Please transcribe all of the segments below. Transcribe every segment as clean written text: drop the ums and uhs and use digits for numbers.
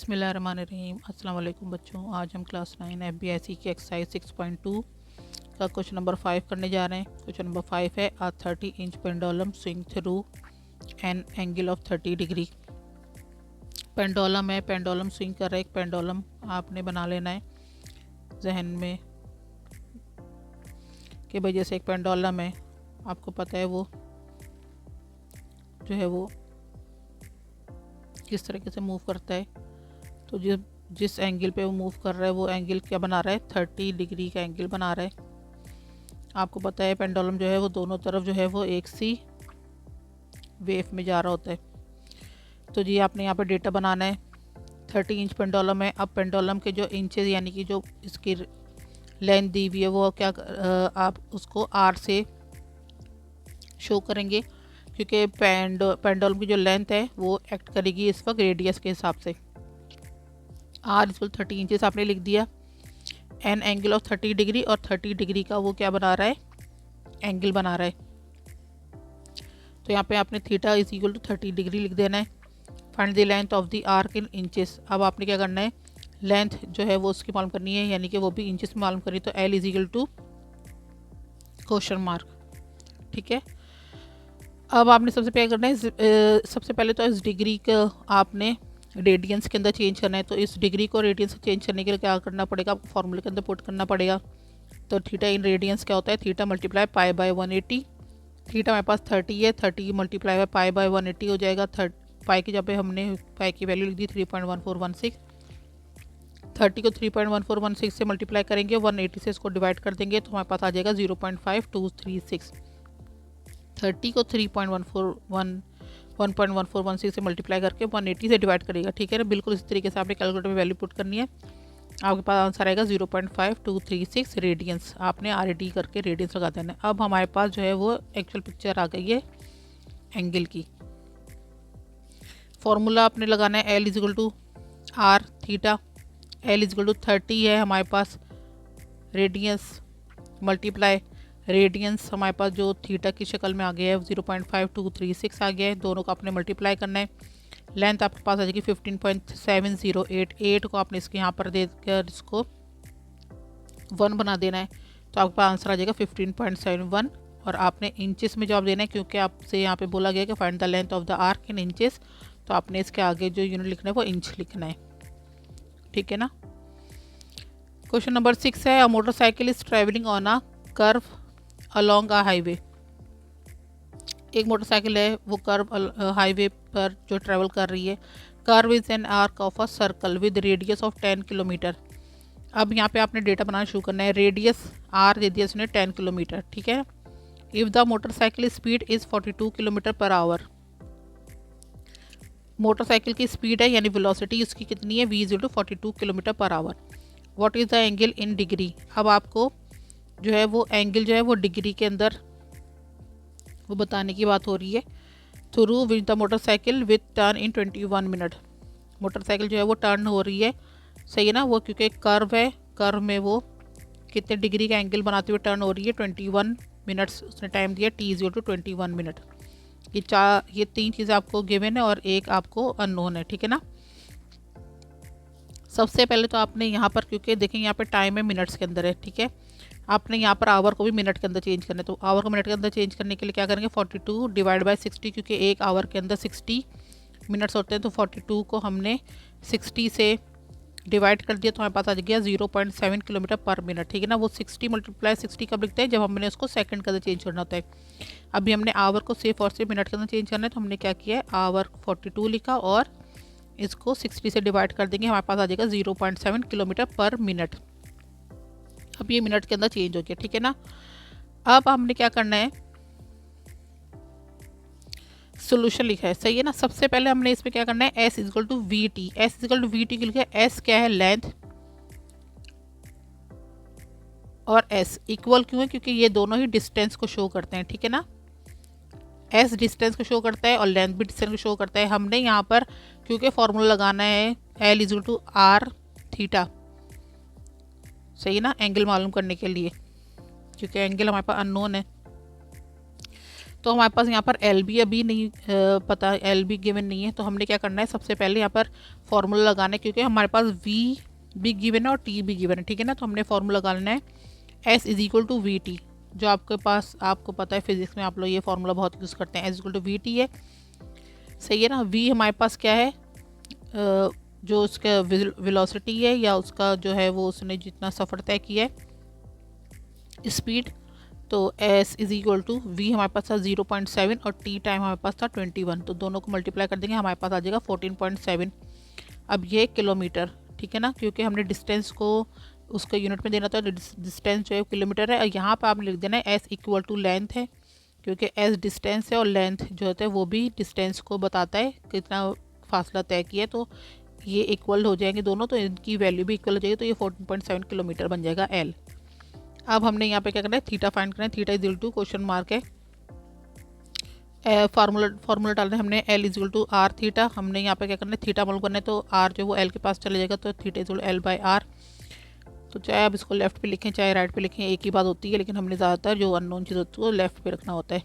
बिस्मिल्लाहिर्रहमानिर्रहीम। अस्सलाम वालेकुम बच्चों, आज हम क्लास 9 FBIC की एक्सरसाइज 6.2 का क्वेश्चन नंबर 5 करने जा रहे हैं। क्वेश्चन नंबर 5 है आ 30 inch pendulum swing through an angle of 30 degree. Pendulum है, पेंडुलम स्विंग कर रहा है। एक पेंडुलम आपने बना लेना है जहन में कि भाई जैसे एक पेंडुलम है, आपको पता है वो जो है वो किस तरीके से मूव करता है। तो जिस एंगल पे वो मूव कर रहा है वो एंगल क्या बना रहा है, 30 डिग्री का एंगल बना रहा है। आपको पता है पेंडुलम जो है वो दोनों तरफ जो है वो एक सी वेव में जा रहा होता है। तो जी आपने यहाँ पे डेटा बनाना है। 30 इंच पेंडुलम है। अब पेंडुलम के जो इंचेस यानी कि जो इसकी लेंथ दी हुई है वो क्या आप उसको आर से शो करेंगे, क्योंकि पेंडुलम की जो लेंथ है वो एक्ट करेगी इस वक्त रेडियस के हिसाब से। आर इक्वल 30 इंचेस आपने लिख दिया। एन एंगल ऑफ 30 डिग्री, और 30 डिग्री का वो क्या बना रहा है, एंगल बना रहा है। तो यहाँ पे आपने theta is equal to 30 degree लिख देना है। Find the length of the arc in inches. अब आपने क्या करना है, लेंथ जो है वो उसकी मालूम करनी है, यानी कि वो भी इंचेस में मालूम करनी। तो L is equal to question mark. ठीक है। अब आपने सबसे पहले करना है, सबसे पहले तो इस डिग्री का आपने रेडियंस के अंदर चेंज करना है। तो इस डिग्री को रेडियंस चेंज करने के लिए क्या करना पड़ेगा, आपको फॉर्मूले के अंदर पुट करना पड़ेगा। तो थीटा इन रेडियंस क्या होता है, theta multiply pi by 180। Theta हमारे पास 30 है, 30 मल्टीप्लाई बाय पाई बाय 180 हो जाएगा। पाई की जब पे हमने पाई की वैल्यू लिख दी 3.1416। 30 को 3.1416 से मल्टीप्लाई करेंगे, 180 से इसको डिवाइड कर देंगे तो हमारे पास आ जाएगा 0.5236। 30 को 1.1416 से मल्टीप्लाई करके 180 से डिवाइड करेगा। ठीक है ना, बिल्कुल इसी तरीके से आपने कैलकुलेटर में वैल्यू पुट करनी है। आपके पास आंसर आएगा 0.5236 रेडियंस। आपने RAD करके रेडियंस लगा देना है। अब हमारे पास जो है वो एक्चुअल पिक्चर आ गई है एंगल की। फॉर्मूला आपने लगाना है L is equal to R theta. L is equal to 30 है हमारे पास रेडियंस, मल्टीप्लाई रेडियंस हमारे पास जो थीटा की शक्ल में आ गया है 0.5236 आ गया है। दोनों को आपने मल्टीप्लाई करना है। लेंथ आपके पास आ जाएगी 15.7088। 8 को आपने इसके यहाँ पर देकर इसको 1 बना देना है। तो आपके पास आंसर आ जाएगा 15.71। और आपने इंचेस में जवाब देना है, क्योंकि आपसे यहाँ पे बोला गया कि find the length of the arc in inches. तो आपने इसके आगे जो यूनिट लिखना है वो इंच लिखना है। ठीक है ना। क्वेश्चन नंबर 6 है, a motorcycle is travelling on a curve along a highway. एक मोटरसाइकिल है वो कर्व हाईवे पर जो ट्रेवल कर रही है। Curve is an arc of a circle with radius of 10 kilometre. अब यहाँ पे आपने डेटा बनाना शुरू करना है। रेडियस आर दे दिया उसने 10 किलोमीटर। ठीक है। If the motorcycle speed is 42 kilometre per hour. Motorcycle की स्पीड है यानी वेलोसिटी उसकी कितनी है, v is to 42 kilometre per hour. What is the angle in degree. अब आपको जो है वो एंगल जो है वो डिग्री के अंदर वो बताने की बात हो रही है। Through with the motorcycle with turn in 21 minute. Motorcycle जो है वो टर्न हो रही है, सही है ना, वो क्योंकि कर्व है, कर्व में वो कितने डिग्री का एंगल बनाते हुए टर्न हो रही है, 21 मिनट्स उसने टाइम दिया। t is to 21 minute. ये 3 चीज़ें आपको गिवन है और एक आपको अननोन है। ठीक है ना। सबसे पहले तो आपने यहाँ पर, क्योंकि देखें यहाँ पे टाइम है मिनट्स के अंदर है, ठीक है, आपने यहाँ पर आवर को भी मिनट के अंदर चेंज करना है। तो आवर को मिनट के अंदर चेंज करने के लिए क्या करेंगे, 42 डिवाइड बाय 60, क्योंकि एक आवर के अंदर 60 मिनट्स होते हैं। तो 42 को हमने 60 से डिवाइड कर दिया तो हमारे पास आ गया 0.7 किलोमीटर पर मिनट। ठीक है ना। वो 60 मल्टीप्लाई 60 कब लिखते हैं, जब हमने उसको सेकंड के अंदर चेंज करना होता है। अभी हमने आवर को सिर्फ और सिर्फ मिनट के अंदर चेंज करना है। तो हमने क्या किया है, आवर 42 लिखा और इसको 60 से डिवाइड कर देंगे, हमारे पास आ जाएगा 0.7 किलोमीटर पर मिनट। अब ये मिनट के अंदर चेंज हो गया। ठीक है ना। अब हमने क्या करना है, सोल्यूशन लिखा है, सही है ना। सबसे पहले हमने इसमें क्या करना है, S is equal to V T. S is equal to V T लिखा है। S क्या है, लेंथ, और S इक्वल क्यों है, क्योंकि ये दोनों ही डिस्टेंस को शो करते हैं। ठीक है ना। S डिस्टेंस को शो करता है और लेंथ भी डिस्टेंस को शो करता है। हमने यहाँ पर क्योंकि फॉर्मूला लगाना है L is equal to R theta, सही है ना, एंगल मालूम करने के लिए, क्योंकि एंगल हमारे पास अननोन है। तो हमारे पास यहाँ पर एल बी अभी नहीं पता, एल बी गिवन नहीं है। तो हमने क्या करना है, सबसे पहले यहाँ पर फॉर्मूला लगाना है, क्योंकि हमारे पास वी भी गिवन है और टी भी गिवन है, ठीक है ना। तो हमने फॉर्मूला लगाना है S is equal to V T, जो आपके पास, आपको पता है फिजिक्स में आप लोग ये फॉर्मूला बहुत यूज़ करते हैं। S equal to V T है, सही है ना। वी हमारे पास क्या है, जो उसका वेलोसिटी है या उसका जो है वो उसने जितना सफ़र तय किया है, स्पीड। तो S is equal to V हमारे पास था 0.7 और टी टाइम हमारे पास था 21, तो दोनों को मल्टीप्लाई कर देंगे, हमारे पास आ जाएगा 14.7। अब ये किलोमीटर, ठीक है ना, क्योंकि हमने डिस्टेंस को उसका यूनिट में देना था, तो डिस्टेंस जो है किलोमीटर है। और यहाँ पर आपने लिख देना है एस इक्वल टू लेंथ है, क्योंकि एस डिस्टेंस है और लेंथ जो होता है वो भी डिस्टेंस को बताता है कितना फासला तय किया है। तो ये इक्वल हो जाएंगे दोनों, तो इनकी वैल्यू भी इक्वल हो जाएगी, तो ये 14.7 किलोमीटर बन जाएगा एल। अब हमने यहाँ पे क्या करना है, थीटा फाइंड करना है। Theta is equal to question mark है, फार्मूला डालना है हमने, L is equal to R theta. हमने यहाँ पे क्या करना है, थीटा मालूम करना है, तो आर जो वो एल के पास चले जाएगा, तो theta is equal L by R. तो चाहे आप इसको लेफ्ट पे लिखें चाहे राइट पे लिखें, एक ही बात होती है, लेकिन हमने ज़्यादातर जो अननोन चीज़ होती है वो लेफ्ट पे रखना होता है।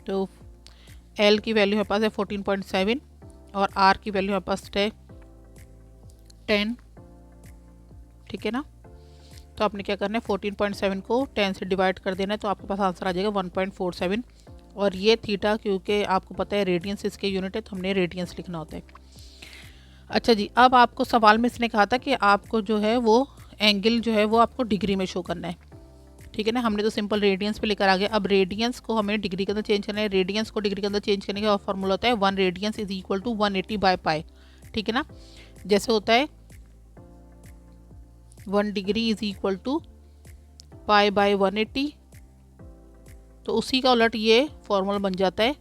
तो एल की वैल्यू हमारे पास है 14.7 और आर की वैल्यू हमारे पास है 10, ठीक है ना। तो आपने क्या करना है, 14.7 को 10 से डिवाइड कर देना है, तो आपके पास आंसर आ जाएगा 1.47। और ये थीटा, क्योंकि आपको पता है रेडियंस इसके यूनिट है, तो हमने रेडियंस लिखना होता है। अच्छा जी, अब आपको सवाल में इसने कहा था कि आपको जो है वो एंगल जो है वो आपको डिग्री में शो करना है, ठीक है ना। हमने तो सिंपल रेडियंस पे लेकर आ गए, अब रेडियंस को हमें डिग्री के अंदर चेंज करना है। रेडियंस को डिग्री के अंदर चेंज करने का फॉर्मूला होता है 1 radians is equal to 180 by pi, ठीक है ना। जैसे होता है 1 degree is equal to pi by 180, तो उसी का उलट ये फॉर्मूला बन जाता है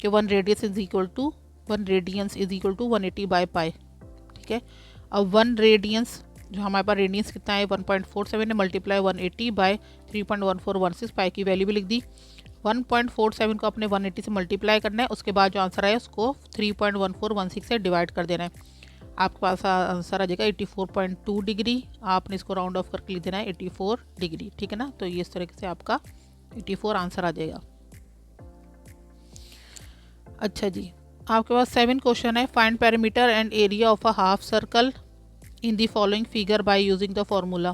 कि 1 radians is equal to 180 by pi, ठीक है। अब 1 रेडियंस जो हमारे पास रेडियंस कितना है 1.47 है, मल्टीप्लाई 180 बाय 3.1416, पाई की वैल्यू भी लिख दी। 1.47 को अपने 180 से मल्टीप्लाई करना है, उसके बाद जो आंसर आया उसको 3.1416 से डिवाइड कर देना है। आपके पास आंसर आ जाएगा 84.2 डिग्री। आपने इसको राउंड ऑफ करके लिख देना है 84 डिग्री, ठीक है ना। तो ये इस तरीके से आपका 84 आंसर आ जाएगा। अच्छा जी, आपके पास 7 क्वेश्चन है। Find parameter and area of a half circle in the following figure by using the formula.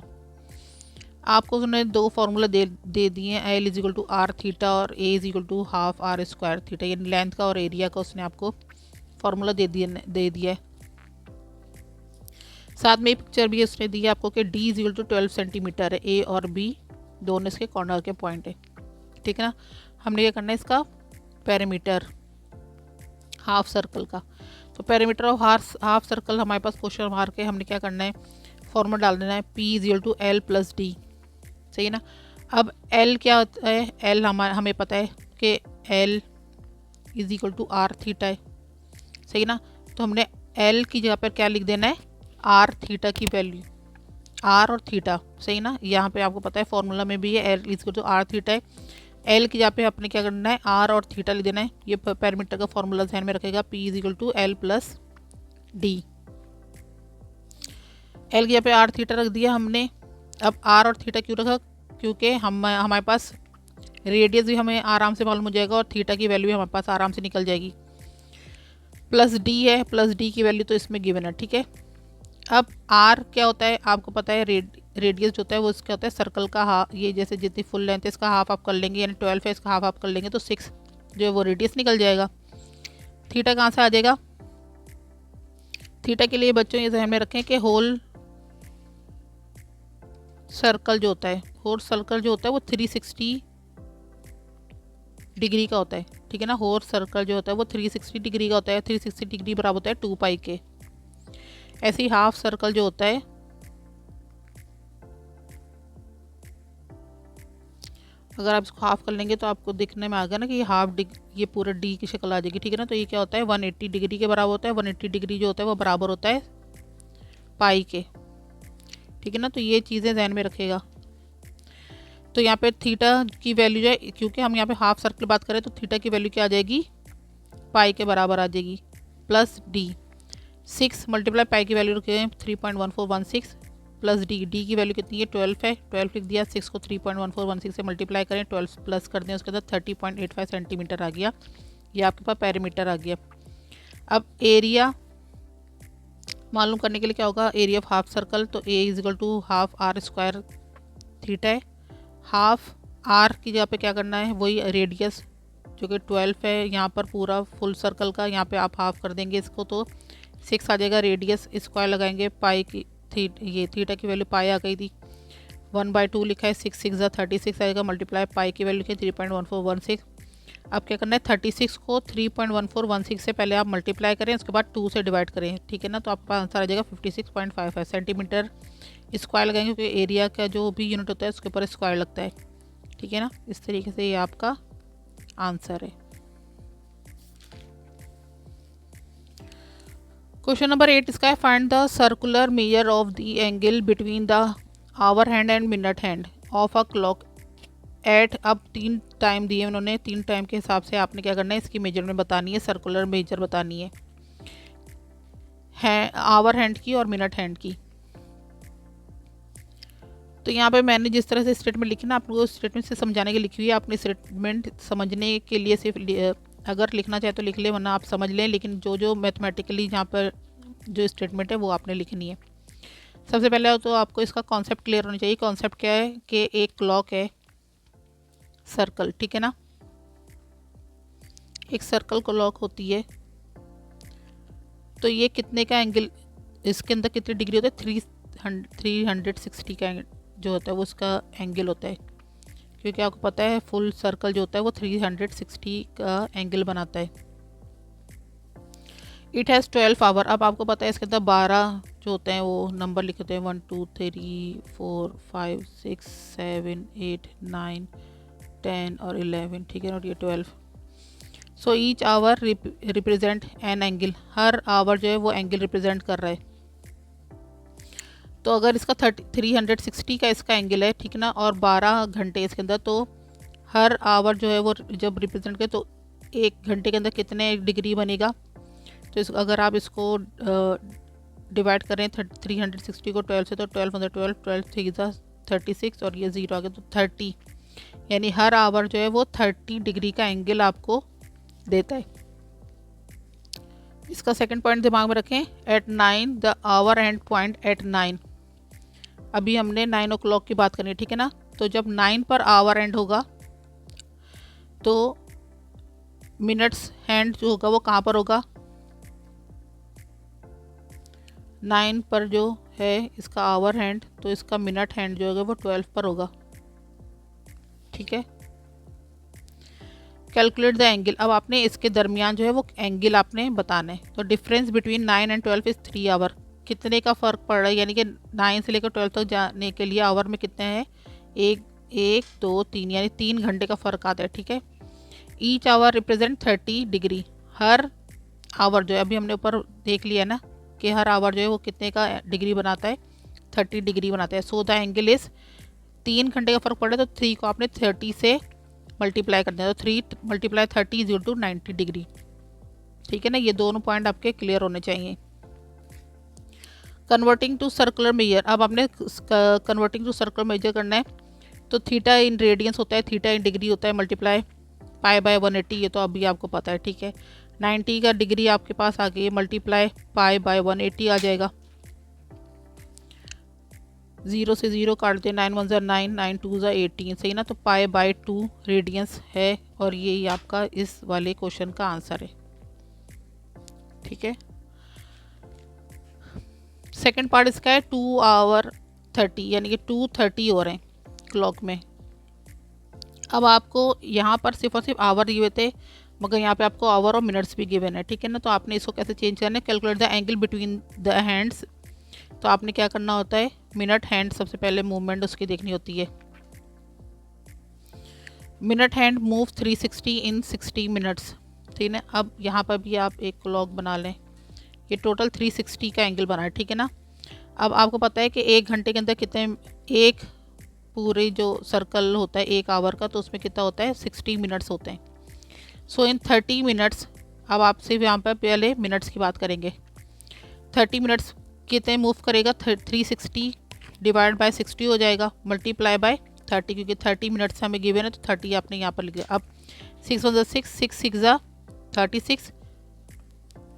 आपको उसने 2 फार्मूला दे दिए हैं, L is equal to R theta और A is equal to half R square theta, यानी length का और area का उसने आपको फार्मूला दे दिया है। साथ में पिक्चर भी उसने दी है आपको कि D is equal to 12 centimetre है, ए और बी दोनों इसके कॉर्नर के पॉइंट है, ठीक है ना। हमने क्या करना है, इसका पैरामीटर हाफ सर्कल का, तो पैरामीटर ऑफ हाफ सर्कल हमारे पास क्वेश्चन मार्क है। हमने क्या करना है, फॉर्मूला डाल देना है P is equal to L plus D, सही है ना। अब एल क्या होता है, एल हमें पता है कि L is equal to R theta है, सही है ना। तो हमने एल की जगह पर क्या लिख देना है, आर थीटा की वैल्यू, आर और थीटा, सही ना। यहाँ पे आपको पता है फॉर्मूला में भी है L is equal to R theta है। एल की जगह पे अपने क्या करना है, आर और थीटा लिख देना है। ये पैरामीटर का फॉर्मूला ध्यान में रखेगा, P is equal to L plus D. L की जगह पे आर थीटा रख दिया हमने। अब आर और थीटा क्यों रखा, क्योंकि हमारे पास रेडियस भी हमें आराम से मालूम हो जाएगा और थीटा की वैल्यू भी हमारे पास आराम से निकल जाएगी। प्लस डी है, प्लस डी की वैल्यू तो इसमें गिवन है, ठीक है। अब आर क्या होता है, आपको पता है रेडियस जो होता है वो इसका होता है सर्कल का हाफ, ये जैसे जितनी फुल लेंथ है इसका हाफ आप कर लेंगे, यानी 12 है इसका हाफ आप कर लेंगे तो 6 जो है वो रेडियस निकल जाएगा। थीटा कहाँ से आ जाएगा, थीटा के लिए बच्चों ये ध्यान में रखें कि होल सर्कल जो होता है, होल सर्कल जो होता है वो 360 डिग्री का होता है, ठीक है ना। होल सर्कल जो होता है वो 360 डिग्री का होता है, 360 डिग्री बराबर होता है 2 पाई के। ऐसे ही हाफ सर्कल जो होता है, अगर आप इसको हाफ कर लेंगे तो आपको दिखने में आ गया ना कि ये हाफ ये पूरा डी की शक्ल आ जाएगी, ठीक है ना। तो ये क्या होता है 180 डिग्री के बराबर होता है, 180 डिग्री जो होता है वो बराबर होता है पाई के, ठीक है ना। तो ये चीज़ें ध्यान में रखेगा। तो यहाँ पे थीटा की वैल्यू जो है, क्योंकि हम यहाँ पे हाफ सर्कल बात करें तो थीटा की वैल्यू क्या आ जाएगी, पाई के बराबर आ जाएगी, प्लस डी 6 मल्टीप्लाई पाई की वैल्यू रखें 3.1416 प्लस डी की वैल्यू कितनी है 12 है, 12 लिख दिया, 6 को 3.1416 से मल्टीप्लाई करें, 12 प्लस कर दें, उसके अंदर 30.85 सेंटीमीटर आ गया, ये आपके पास पेरीमीटर आ गया। अब एरिया मालूम करने के लिए क्या होगा, एरिया ऑफ हाफ सर्कल, तो A is equal to half R square theta है। हाफ आर की जगह पे क्या करना है, वही रेडियस जो कि 12 है यहाँ पर पूरा फुल सर्कल का, यहाँ पे आप हाफ कर देंगे इसको तो 6 आ जाएगा, रेडियस स्क्वायर लगाएंगे, पाई की ये थीटा की वैल्यू पाई आ गई थी, 1/2 लिखा है, 6 6 36 आएगा, मल्टीप्लाई पाई की वैल्यू की 3.1416। अब क्या करना है, 36 को 3.1416 से पहले आप मल्टीप्लाई करें, उसके बाद 2 से डिवाइड करें, ठीक है ना, तो आपका आंसर आ जाएगा 56.55 सेंटीमीटर स्क्वायर लगाएंगे, क्योंकि एरिया का जो भी यूनिट होता है उसके ऊपर स्क्वायर लगता है, ठीक है ना। इस तरीके से ये आपका आंसर है। क्वेश्चन नंबर 8 इसका है, find the circular measure of the angle between the hour hand and minute hand of a clock at. अब 3 टाइम दिए उन्होंने, 3 टाइम के हिसाब से आपने क्या करना है, इसकी मेजरमेंट बतानी है, सर्कुलर मेजर बतानी है आवर हैंड की और मिनट हैंड की। तो यहाँ पे मैंने जिस तरह से स्टेटमेंट लिखी ना, आपको स्टेटमेंट से समझाने के लिखी हुई है, आपने स्टेटमेंट समझने के लिए सिर्फ अगर लिखना चाहे तो लिख ले, वरना आप समझ लें, लेकिन जो मैथमेटिकली यहाँ पर जो स्टेटमेंट है वो आपने लिखनी है। सबसे पहले तो आपको इसका कॉन्सेप्ट क्लियर होना चाहिए। कॉन्सेप्ट क्या है कि एक क्लॉक है सर्कल, ठीक है ना, एक सर्कल क्लॉक होती है, तो ये कितने का एंगल, इसके अंदर कितने डिग्री होता है, 360 का जो होता है वो उसका एंगल होता है, क्योंकि आपको पता है फुल सर्कल जो होता है वो 360 का एंगल बनाता है। It has 12 hour. अब आपको पता है इसके अंदर 12 जो होते हैं वो नंबर लिखते हैं, 1 2 3 4 5 6 7 8 9 10 और 11, ठीक है, और ये 12। So each hour represent an angle, हर आवर जो है वो एंगल रिप्रेजेंट कर रहा है। तो अगर इसका 360 का इसका एंगल है, ठीक ना, और 12 घंटे इसके अंदर, तो हर आवर जो है वो जब रिप्रेजेंट करे तो 1 घंटे के अंदर कितने डिग्री बनेगा। तो अगर आप इसको डिवाइड करें 360 को 12 से, तो 12 12 3 36 और ये 0 आ गया, तो 30, यानी हर आवर जो है वो 30 डिग्री का एंगल आपको देता है। इसका सेकंड पॉइंट दिमाग में रखें, at 9 the hour end point at 9। अभी हमने 9 o'clock की बात करनी है, ठीक है ना, तो जब 9 पर आवर एंड होगा तो मिनट्स हैंड जो होगा वो कहाँ पर होगा, 9 पर जो है इसका आवर हैंड, तो इसका मिनट हैंड जो होगा वो 12 पर होगा, ठीक है। Calculate the angle. अब आपने इसके दरमियान जो है वो एंगल आपने बताना है। तो difference between 9 and 12 is 3 hour. कितने का फ़र्क पड़ रहा है, यानी कि 9 से लेकर 12 तक जाने के लिए आवर में कितने हैं, 1 2 3, यानी 3 घंटे का फ़र्क आता है, ठीक है। Each hour represent 30 degree. हर आवर जो है, अभी हमने ऊपर देख लिया ना कि हर आवर जो है वो कितने का डिग्री बनाता है, 30 डिग्री बनाता है। सो द एंगल इज़, 3 घंटे का फ़र्क पड़ रहा है, तो 3 को आपने 30 से मल्टीप्लाई करना है, तो 3 × 30 = 90 डिग्री, ठीक है ना। ये दोनों पॉइंट आपके क्लियर होने चाहिए। Converting to circular measure. अब आपने कन्वर्टिंग टू सर्कुलर मेजर करना है, तो थीटा इन रेडियंस होता है, थीटा इन डिग्री होता है, मल्टीप्लाई π/180, ये तो अभी आपको पता है, ठीक है। 90 का डिग्री आपके पास आ गई, मल्टीप्लाई π/180 आ जाएगा। 0 से 0 काट दे, 9 1 9, 9 2 18, सही ना, तो π/2 रेडियंस है, और ये आपका इस वाले क्वेश्चन का आंसर है, ठीक है। सेकंड पार्ट इसका है 2 आवर 30, यानी कि 2:30 हो रहे हैं क्लॉक में। अब आपको यहाँ पर सिर्फ और सिर्फ आवर दिए हुए थे, मगर यहाँ पे आपको आवर और मिनट्स भी गिवन है, ठीक है ना। तो आपने इसको कैसे चेंज करना है, calculate the angle between the hands. तो आपने क्या करना होता है, मिनट हैंड सबसे पहले मूवमेंट उसकी देखनी होती है। मिनट हैंड मूव 360 इन 60 मिनट्स, ठीक है। अब यहाँ पर भी आप एक क्लॉक बना लें, ये टोटल 360 का एंगल बना है, ठीक है ना। अब आपको पता है कि 1 घंटे के अंदर कितने, एक पूरे जो सर्कल होता है 1 आवर का, तो उसमें कितना होता है, 60 मिनट्स होते हैं। सो इन 30 मिनट्स, अब आप सिर्फ यहाँ पर पहले मिनट्स की बात करेंगे, 30 मिनट्स कितने मूव करेगा, 360 डिवाइड बाय 60 हो जाएगा, मल्टीप्लाई बाय 30, क्योंकि 30 मिनट्स हमें गिवन है तो 30 आपने यहाँ पर लिखा। अब 6 × 6, 6 × 6 = 36,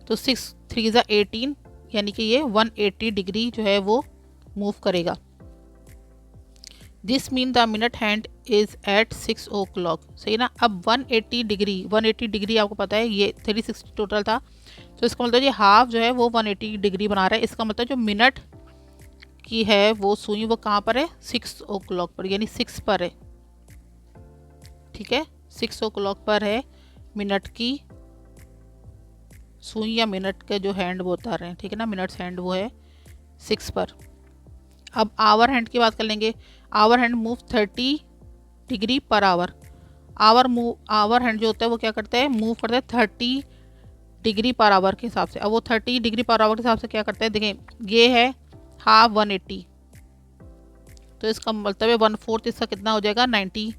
तो 6 × 3 = 18, यानी कि ये 180 डिग्री जो है वो मूव करेगा। This mean the minute hand is at 6 o'clock, सही ना। अब 180 डिग्री आपको पता है, ये 360 टोटल था, तो इसका मतलब ये हाफ जो है वो 180 डिग्री बना रहा है। इसका मतलब जो मिनट की है वो सुई वो कहाँ पर है, 6 o'clock पर, यानी 6 पर है, ठीक है। 6 o'clock पर है मिनट की सुई, या मिनट के जो हैंड वो बता रहे हैं, ठीक है ना, मिनट्स हैंड वो है 6 पर। अब आवर हैंड की बात कर लेंगे। आवर हैंड मूव 30 डिग्री पर आवर। आवर हैंड जो होता है वो क्या करता है, मूव करता है 30 डिग्री पर आवर के हिसाब से। अब वो 30 डिग्री पर आवर के हिसाब से क्या करता है, देखें ये है हाफ 180, तो इसका मतलब है 1/4 इसका कितना हो जाएगा, 90,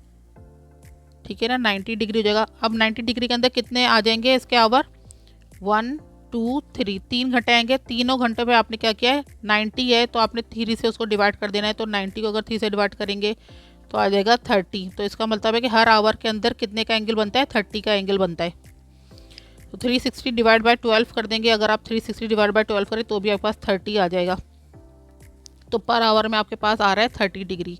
ठीक है ना, 90 डिग्री हो जाएगा। अब 90 डिग्री के अंदर कितने आ जाएंगे इसके आवर, 1 2 3, 3 घंटे आएंगे। तीनों घंटे में आपने क्या किया है, 90 है तो आपने 3 से उसको डिवाइड कर देना है, तो 90 को अगर 3 से डिवाइड करेंगे तो आ जाएगा 30। तो इसका मतलब है कि हर आवर के अंदर कितने का एंगल बनता है, 30 का एंगल बनता है। तो 360 डिवाइड बाय 12 कर देंगे, अगर आप 360 डिवाइड बाय 12 करें तो भी आपके पास 30 आ जाएगा। तो पर आवर में आपके पास आ रहा है 30 डिग्री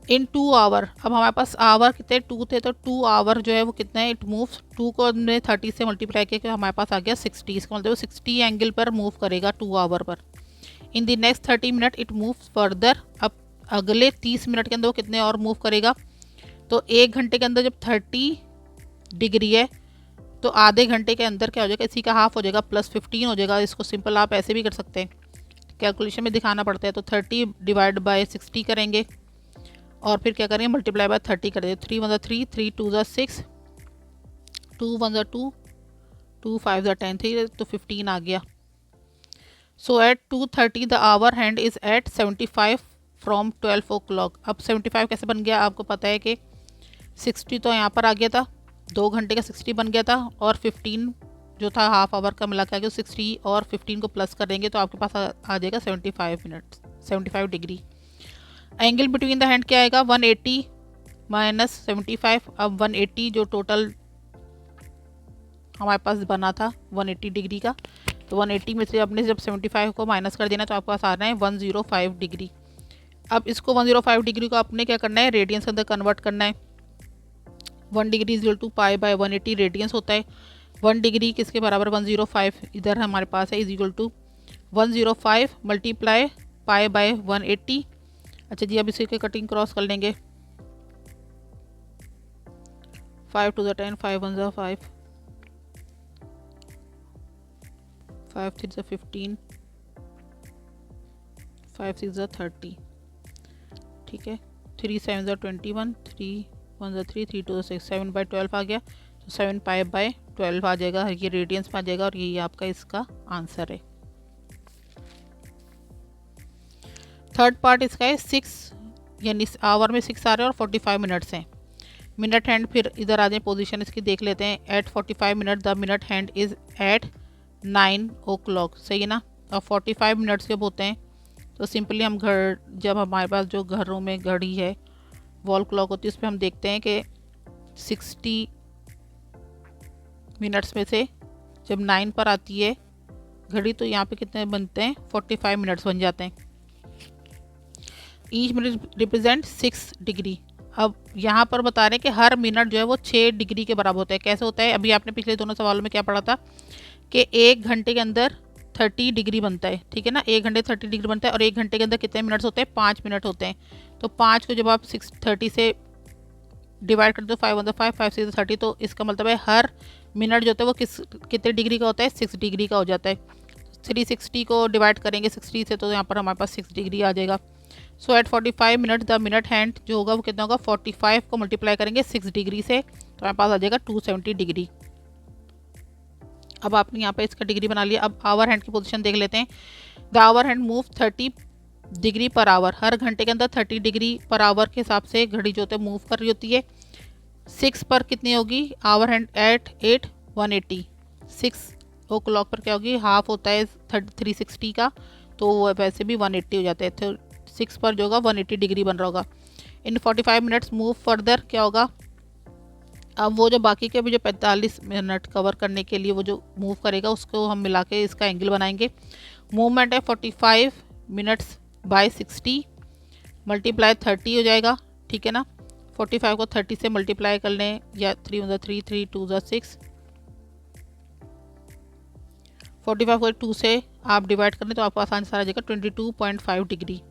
इन 2 आवर। अब हमारे पास आवर कितने 2 थे, तो 2 आवर जो है वो कितना है, इट मूव्स 2 को हमने 30 से मल्टीप्लाई किया, हमारे पास आ गया 60। इसका मतलब 60 एंगल पर मूव करेगा 2 आवर पर। In the next 30 minute it moves further. अब अगले 30 मिनट के अंदर वो कितने और मूव करेगा, तो 1 घंटे के अंदर जब 30 डिग्री है तो आधे घंटे के अंदर क्या हो जाएगा, इसी का हाफ हो जाएगा, +15 हो जाएगा। इसको सिंपल आप ऐसे भी कर सकते हैं, कैलकुलेशन में दिखाना पड़ता है। तो 30 डिवाइड बाय 60 करेंगे और फिर क्या करेंगे, मल्टीप्लाई बाय 30 कर देंगे। 3 × 3, 3 × 2 = 6, 2 × 1 = 2, 2 × 5 = 10, 3 तो 15 आ गया। So at 2:30 the hour hand is at 75 from 12 o'clock। अब 75 कैसे बन गया, आपको पता है कि 60 तो यहाँ पर आ गया था, 2 घंटे का 60 बन गया था, और 15 जो था हाफ आवर का मिला के 60 और 15 को प्लस करेंगे तो आपके पास आ जाएगा 75 minute, 75 degree. Angle between the hand क्या आएगा, 180 - 75। अब 180 जो टोटल हमारे पास बना था 180 डिग्री का, तो 180 में से अपने जब 75 को माइनस कर देना तो आपके पास आ रहा है 105 डिग्री। अब इसको 105 डिग्री को आपने क्या करना है, रेडियंस के अंदर कन्वर्ट करना है। 1 डिग्री = π/180 रेडियंस होता है। 1 डिग्री किसके बराबर, 105 इधर हमारे पास है, = 105 मल्टीप्लाई π/180। अच्छा जी, अब इसी के कटिंग क्रॉस कर लेंगे, 5 × 10, 5 × 1 = 5, 5 × 3 = 15, 5 × 6 = 30, ठीक है। 3 × 7 = 21, 3 × 1 = 3, 3 × 2 = 6, 7/12 आ गया, तो 7 π/12 आ जाएगा, ये रेडियंस में आ जाएगा, और यही आपका इसका आंसर है। थर्ड पार्ट इसका है 6, यानी आवर में 6 आ रहे हैं और 45 मिनट्स हैं। मिनट हैंड फिर इधर आ जाए, पोजीशन इसकी देख लेते हैं। At 45 minute the minute hand is at 9 o'clock, सही है ना। और 45 मिनट्स जब होते हैं तो सिंपली हम जब हमारे पास जो घरों में घड़ी है, वॉल क्लॉक होती है, उस पर हम देखते हैं कि 60 मिनट्स में से जब 9 पर आती है घड़ी, तो यहाँ पे कितने बनते हैं, 45 मिनट्स बन जाते हैं। Each minute represent 6 degree. अब यहाँ पर बता रहे हैं कि हर मिनट जो है वो 6 डिग्री के बराबर होता है। कैसे होता है, अभी आपने पिछले दोनों सवालों में क्या पढ़ा था कि 1 घंटे के अंदर 30 डिग्री बनता है, ठीक है ना। 1 घंटे 30 डिग्री बनता है, और 1 घंटे के अंदर कितने मिनट्स होते हैं, 5 मिनट होते हैं। तो 5 को जब आप 30 से डिवाइड करते हो, 5 × 5, 5 × 6 = 30, तो इसका मतलब है हर मिनट जो होता है वो कितने डिग्री का होता है, 6 डिग्री का हो जाता है। 360 को डिवाइड करेंगे 60 से, तो यहाँ पर हमारे पास 6 डिग्री आ जाएगा। So at 45 minute the minute hand जो होगा वो कितना होगा, 45 को मल्टीप्लाई करेंगे 6 डिग्री से, तो हमारे पास आ जाएगा 270 डिग्री। अब आपने यहाँ पे इसका डिग्री बना लिया। अब आवर हैंड की पोजीशन देख लेते हैं। The hour hand move 30 degree पर आवर। हर घंटे के अंदर 30 डिग्री पर आवर के हिसाब से घड़ी जो होती है मूव कर रही होती है। 6 पर कितनी होगी, आवर हैंड एट 8 180। 6 o'clock पर क्या होगी, हाफ होता है 360 का, तो वो वैसे भी 180 हो जाता है। तो 6 पर जो होगा 180 डिग्री बन रहा होगा। इन 45 मिनट्स मूव फर्दर क्या होगा, अब वो जो बाकी के भी जो 45 मिनट कवर करने के लिए वो जो मूव करेगा उसको हम मिला के इसका एंगल बनाएंगे। मूवमेंट है 45 मिनट्स बाय 60 मल्टीप्लाई 30 हो जाएगा, ठीक है ना। 45 को 30 से मल्टीप्लाई कर लें, या 3 × 3 3 2 × 6, 45 को 2 से आप डिवाइड कर लें तो आपको आसान से आ जाएगा 22.5 degree.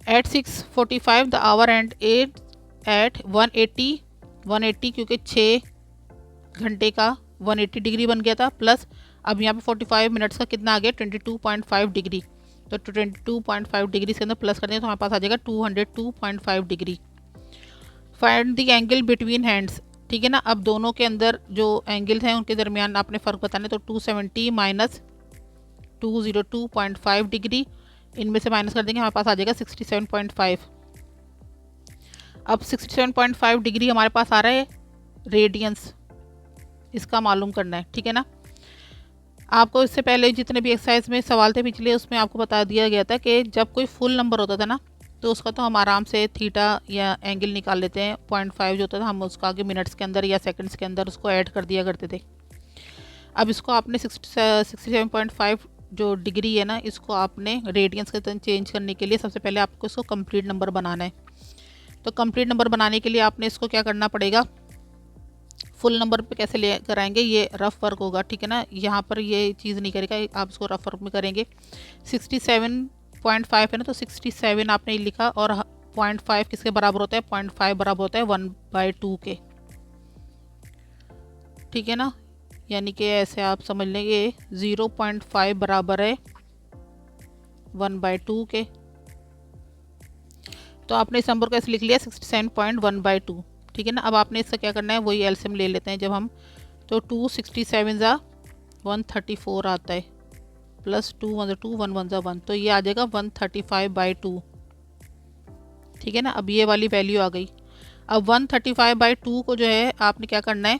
At 6:45 the hour and at 180 क्योंकि 6 घंटे का 180 डिग्री बन गया था, प्लस अब यहाँ पे 45 मिनट्स का कितना आ गया 22.5 डिग्री। तो 22.5 डिग्री के अंदर प्लस कर दें तो हमारे पास आ जाएगा 202.5 degree. Find the angle between hands, ठीक है ना। अब दोनों के अंदर जो एंगल्स हैं उनके दरमियान आपने फ़र्क बताना है, तो 270 माइनस 202.5 डिग्री, इनमें से माइनस कर देंगे हमारे पास आ जाएगा 67.5। अब 67.5 डिग्री हमारे पास आ रहा है रेडियंस, इसका मालूम करना है, ठीक है ना। आपको इससे पहले जितने भी एक्सरसाइज में सवाल थे पिछले, उसमें आपको बता दिया गया था कि जब कोई फुल नंबर होता था ना तो उसका तो हम आराम से थीटा या एंगल निकाल लेते हैं। 0.5 जो होता था हम उसका आगे मिनट्स के अंदर या सेकंड्स के अंदर उसको ऐड कर दिया करते थे। अब इसको आपने 67.5 जो डिग्री है ना, इसको आपने रेडियंस के तरह चेंज करने के लिए सबसे पहले आपको इसको कंप्लीट नंबर बनाना है। तो कंप्लीट नंबर बनाने के लिए आपने इसको क्या करना पड़ेगा, फुल नंबर पे कैसे लेकर आएंगे, ये रफ वर्क होगा, ठीक है ना। यहाँ पर ये चीज़ नहीं करेगा, आप इसको रफ वर्क में करेंगे। 67.5 है ना, तो 67 आपने लिखा और 0.5 किसके बराबर होता है, 0.5 बराबर होता है 1/2 के, ठीक है ना। यानी कि ऐसे आप समझ लेंगे 0.5 बराबर है 1/2 के। तो आपने इस नंबर को ऐसे लिख लिया 67.1/2, ठीक है ना। अब आपने इससे क्या करना है, वही एलसीएम ले लेते हैं जब हम, तो 267 ज़ा 134 आता है, प्लस 2 1 2 1 1 ज़ा 1, तो ये आ जाएगा 135/2, ठीक है ना। अब ये वाली वैल्यू आ गई। अब 135/2 को जो है आपने क्या करना है,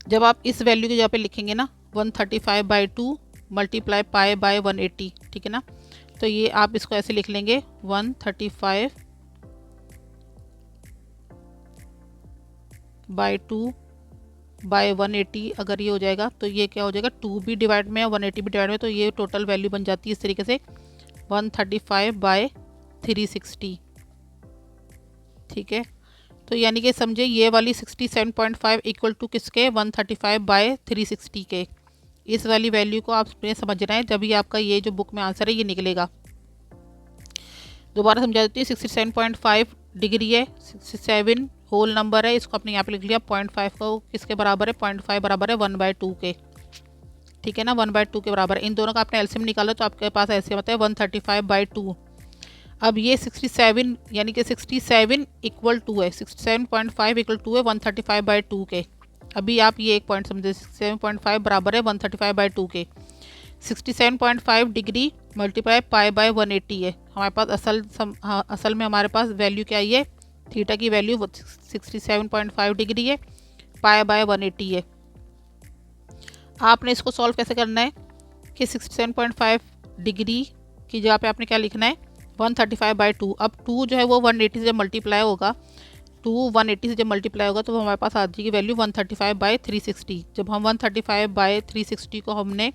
जब आप इस वैल्यू की जगह पे लिखेंगे ना 135/2 मल्टीप्लाई पाई बाय 180, ठीक है ना। तो ये आप इसको ऐसे लिख लेंगे 135/2 बाय 180, अगर ये हो जाएगा तो ये क्या हो जाएगा, 2 भी डिवाइड में है 180 भी डिवाइड में, तो ये टोटल वैल्यू बन जाती है इस तरीके से 135/360, ठीक है। तो यानी कि समझे ये वाली 67.5 इक्वल टू किसके, 135/360 के। इस वाली वैल्यू को आपने समझना है, जब भी आपका ये जो बुक में आंसर है ये निकलेगा। दोबारा समझा देती हूँ, 67.5 डिग्री है, 67 होल नंबर है, इसको आपने यहाँ पे लिख लिया। 0.5 को किसके बराबर है, 0.5 बराबर है 1/2 के, ठीक है ना, 1/2 के बराबर है। इन दोनों का आपने एलसीएम निकाला तो आपके पास ऐसे होता है 135/2। अब ये 67 यानी कि 67 इक्वल टू है, 67.5 इक्वल टू है 135/2 के। अभी आप ये एक पॉइंट समझे, 67.5 बराबर है 135/2 के। 67.5 डिग्री मल्टीप्लाई पाई बाय 180 है हमारे पास। असल में हमारे पास वैल्यू क्या आई है, थीटा की वैल्यू 67.5 डिग्री है, पाई बाय 180 है। आपने इसको सॉल्व कैसे करना है कि 67.5 डिग्री की जगह पे आपने क्या लिखना है, 135/2। अब 2 जो है वो 180 से जब मल्टीप्लाई होगा, 2 180 से जब मल्टीप्लाई होगा तो हमारे पास आ जाएगी वैल्यू 135/360। जब हम 135/360 को हमने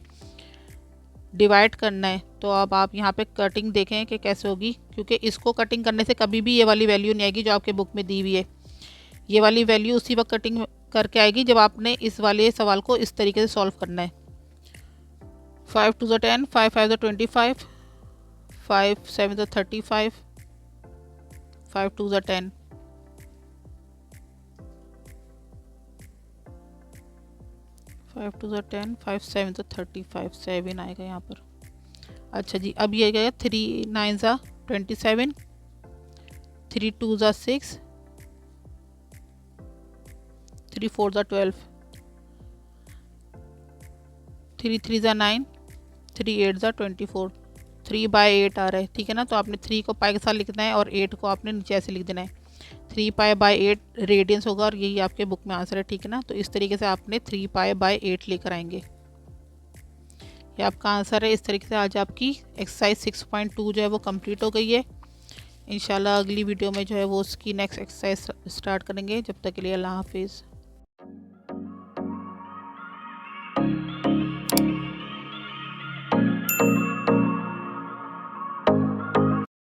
डिवाइड करना है, तो अब आप यहाँ पे कटिंग देखें कि कैसे होगी, क्योंकि इसको कटिंग करने से कभी भी ये वाली वैल्यू नहीं आएगी जो आपके बुक में दी हुई है। ये वाली वैल्यू उसी वक्त कटिंग करके आएगी जब आपने इस वाले सवाल को इस तरीके से सॉल्व करना है। 5 2 ज़ा 10, 5 5 ज़ा 25, 5 7 ज़ा 35, 5 2 ज़ा 10, 5 2 ज़ा 10, 5 7 ज़ा 35, 7 आएगा यहाँ पर। अच्छा जी, अब ये गया 3 9 ज़ा 27, 3 2 ज़ा 6, 3 4 ज़ा 12, 3 3 ज़ा 9, 3 8 ज़ा 24, 3/8 आ रहा है, ठीक है ना। तो आपने 3 को पाई के साथ लिखना है और 8 को आपने नीचे ऐसे लिख देना है। 3π/8 रेडियंस होगा और यही आपके बुक में आंसर है, ठीक है ना। तो इस तरीके से आपने 3π/8 लेकर आएंगे। ये आपका आंसर है। इस तरीके से आज आपकी एक्सरसाइज 6.2 जो है वो कंप्लीट हो गई है। इंशाल्लाह अगली वीडियो में जो है वो उसकी नेक्स्ट एक्सरसाइज स्टार्ट करेंगे। जब तक के लिए अल्लाह हाफिज़।